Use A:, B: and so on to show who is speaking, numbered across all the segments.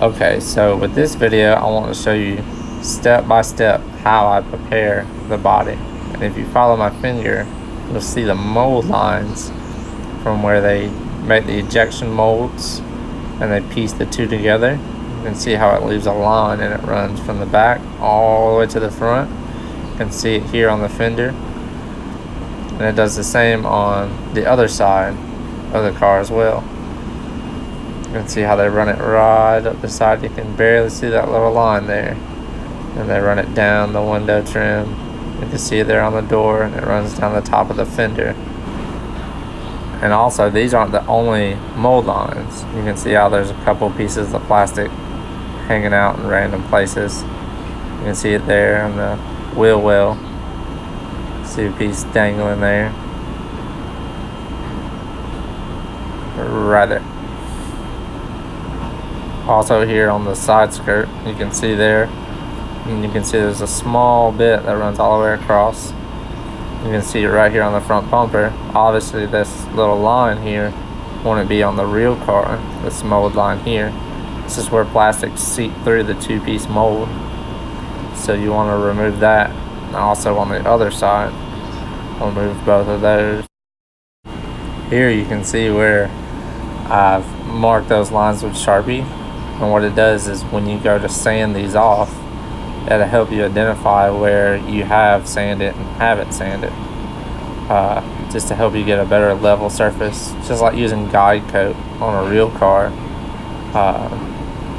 A: Okay, so with this video, I want to show you step by step how I prepare the body. And if you follow my finger, you'll see the mold lines from where they make the ejection molds and they piece the two together. You can see how it leaves a line and it runs from the back all the way to the front. You can see it here on the fender. And it does the same on the other side of the car as well. You can see how they run it right up the side. You can barely see that little line there. And they run it down the window trim. You can see it there on the door, and it runs down the top of the fender. And also, these aren't the only mold lines. You can see how there's a couple pieces of plastic hanging out in random places. You can see it there on the wheel well. See a piece dangling there. Right there. Also here on the side skirt, you can see there, and you can see there's a small bit that runs all the way across. You can see it right here on the front bumper. Obviously this little line here wouldn't be on the real car, this mold line here. This is where plastic seep through the two-piece mold. So you want to remove that. And also on the other side, remove both of those. Here you can see where I've marked those lines with Sharpie. And what it does is when you go to sand these off, it'll help you identify where you have sanded and haven't sanded. Just to help you get a better level surface. Just like using guide coat on a real car.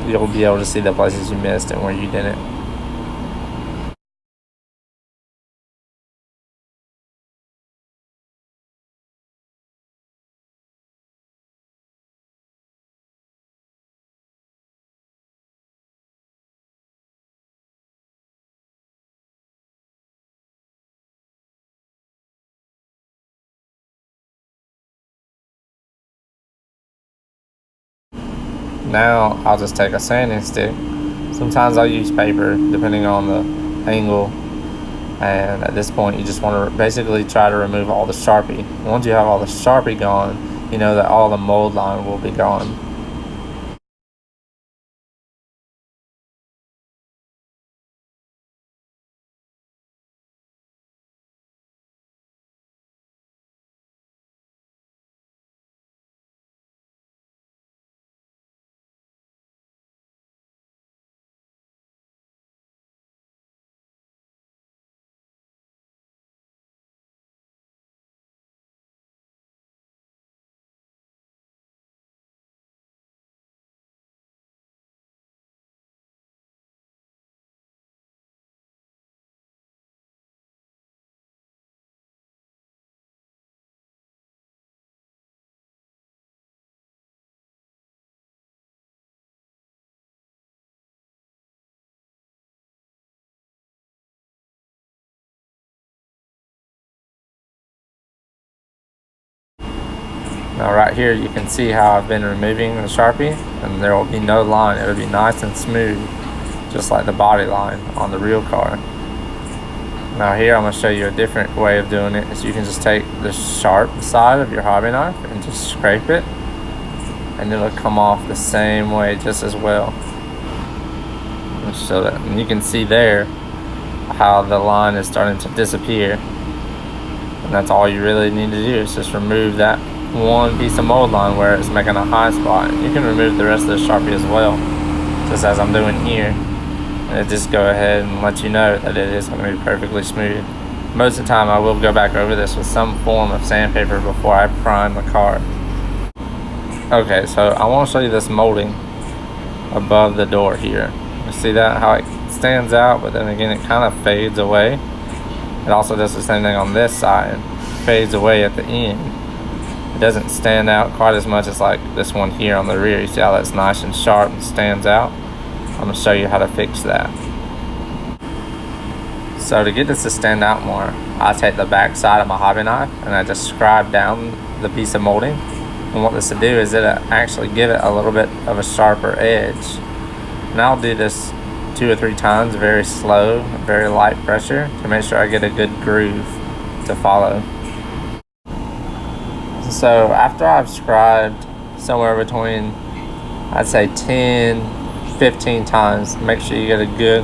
A: You'll be able to see the places you missed and where you didn't. Now I'll just take a sanding stick. Sometimes I'll use paper depending on the angle, and at this point you just want to basically try to remove all the Sharpie. Once you have all the Sharpie gone, you know that all the mold line will be gone. Now right here you can see how I've been removing the Sharpie, and there will be no line. It'll be nice and smooth, just like the body line on the real car. Now here I'm going to show you a different way of doing it. Is you can just take the sharp side of your hobby knife and just scrape it, and it'll come off the same way just as well. Let's show that. And you can see there how the line is starting to disappear. And that's all you really need to do is just remove that one piece of mold line where it's making a high spot. You can remove the rest of the Sharpie as well, just as I'm doing here. And it just go ahead and let you know that it is going to be perfectly smooth. Most of the time I will go back over this with some form of sandpaper before I prime the car. Okay, so I want to show you this molding above the door here. You see that, how it stands out, but then again it kind of fades away. It also does the same thing on this side, fades away at the end. It doesn't stand out quite as much as like this one here on the rear. You see how that's nice and sharp and stands out? I'm going to show you how to fix that. So to get this to stand out more, I take the back side of my hobby knife and I just scribe down the piece of molding. And what this will do is it'll actually give it a little bit of a sharper edge. And I'll do this 2 or 3 times, very slow, very light pressure, to make sure I get a good groove to follow. So after I've scribed somewhere between, I'd say 10, 15 times. Make sure you get a good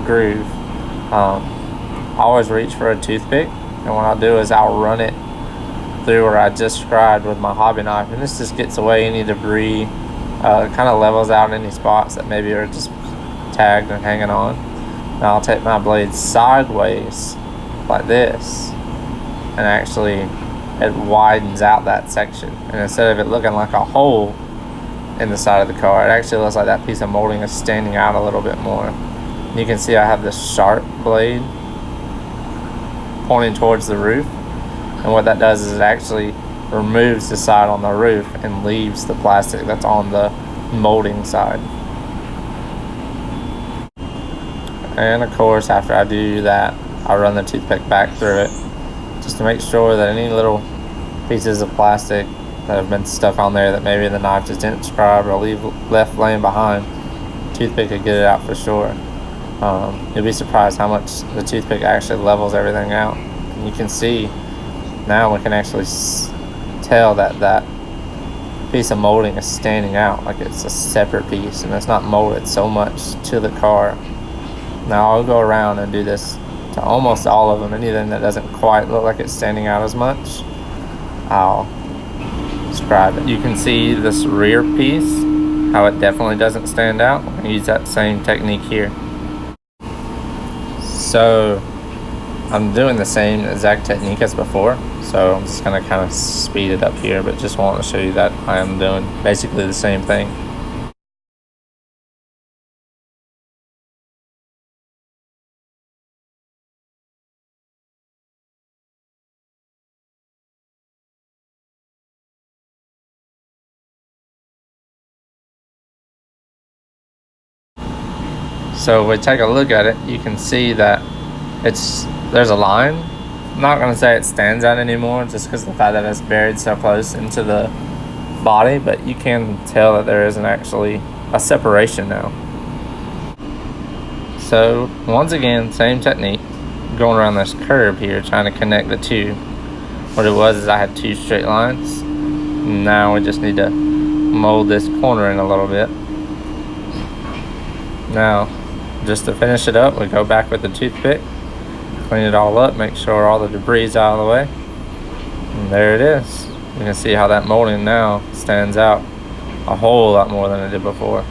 A: groove. I always reach for a toothpick, and what I'll do is I'll run it through where I just scribed with my hobby knife, and this just gets away any debris, kind of levels out any spots that maybe are just tagged and hanging on. Now I'll take my blade sideways like this, and actually it widens out that section, and instead of it looking like a hole in the side of the car, it actually looks like that piece of molding is standing out a little bit more. You can see I have this sharp blade pointing towards the roof, and what that does is it actually removes the side on the roof and leaves the plastic that's on the molding side. And of course, after I do that, I run the toothpick back through it just to make sure that any little pieces of plastic that have been stuck on there that maybe the knife just didn't scribe or left laying behind, toothpick could get it out for sure. You'll be surprised how much the toothpick actually levels everything out. And you can see now, we can actually tell that that piece of molding is standing out like it's a separate piece and it's not molded so much to the car. Now I'll go around and do this to almost all of them. Anything that doesn't quite look like it's standing out as much, I'll scribe it. You can see this rear piece, how it definitely doesn't stand out. I'm going to use that same technique here. So I'm doing the same exact technique as before, so I'm just going to kind of speed it up here, but just want to show you that I am doing basically the same thing. So if we take a look at it, you can see that there's a line. I'm not going to say it stands out anymore just because of the fact that it's buried so close into the body, but you can tell that there isn't actually a separation now. So once again, same technique, going around this curve here, trying to connect the two. What it was is I had two straight lines. Now we just need to mold this corner in a little bit. Now, just to finish it up, we go back with the toothpick, clean it all up, make sure all the debris is out of the way, and there it is. You can see how that molding now stands out a whole lot more than it did before.